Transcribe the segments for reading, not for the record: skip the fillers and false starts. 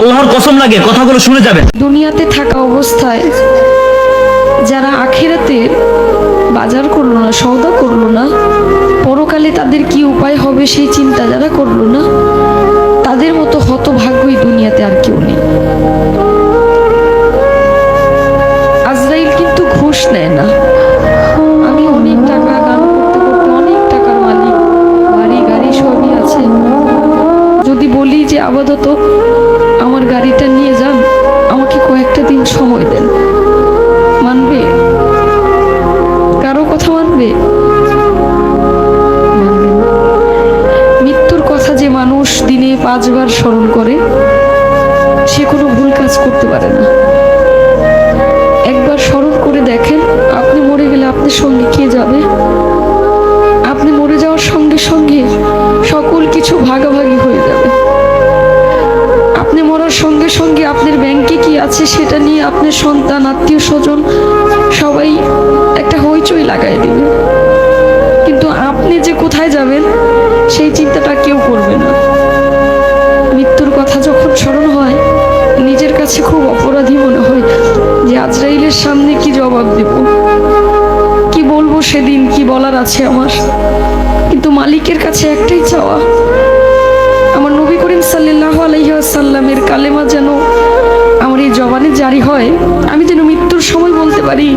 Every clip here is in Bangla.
আল্লাহর কসম লাগে কথাগুলো শুনে যাবেন। দুনিয়াতে থাকা অবস্থায় যারা আখিরাতের বাজার করলো না, সওদা করলো না, পরকালে তাদের কি উপায় হবে সেই চিন্তা যারা করলো না, তাদের মতো হতভাগ্যই দুনিয়াতে আর কেউ নেই। আজরাইল কিন্তু ঘুষ নেয় না। আমি অনেক টাকা গান করতে করতে অনেক টাকার মালিক, বাড়ি গাড়ি সবই আছে, যদি বলি যে আপাতত আমার গাড়িটা নিয়ে যান, আমাকে কয়েকটা দিন সময় দেন, মানবে? কারো কথা মানবে? মানবে না। মৃত্যুর কথা যে মানুষ দিনে 5 বার স্মরণ করে, সে কোনো ভুল কাজ করতে পারে না। একবার স্মরণ করে দেখেন, আপনি মরে গেলে আপনার সঙ্গে কে যাবে? আপনি মরে যাওয়ার সঙ্গে সঙ্গে সকল কিছু ভাগাভাগি হয়ে যাবে। আপনি মরার সঙ্গে সঙ্গে আপনার ব্যাংকে কি আছে সেটা নিয়ে আপনার সন্তান, আত্মীয় স্বজন সবাই একটা হইচই লাগাই দিবে, কিন্তু আপনি যে কোথায় যাবেন সেই চিন্তাটা কেউ করবে না। মৃত্যুর কথা যখন স্মরণ হয়, নিজের কাছে খুব অপরাধী মনে হয় যে আজরাইলের সামনে কি জবাব দেব, কি বলবো, সেদিন কি বলার আছে আমার। কিন্তু মালিকের কাছে একটাই চাওয়া, আমার নবী করিম সাল্লাল্লাহু আলাইহি ওয়াসাল্লামের কালেমা যেন আমার এই জবানে জারি হয়, আমি যেন মৃত্যুর সময় বলতে পারি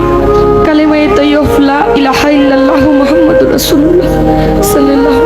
কালেমায়ে তাইয়্যিবা লা ইলাহা ইল্লাল্লাহু মুহাম্মাদুর রাসূলুল্লাহ সাল্লাল্লাহু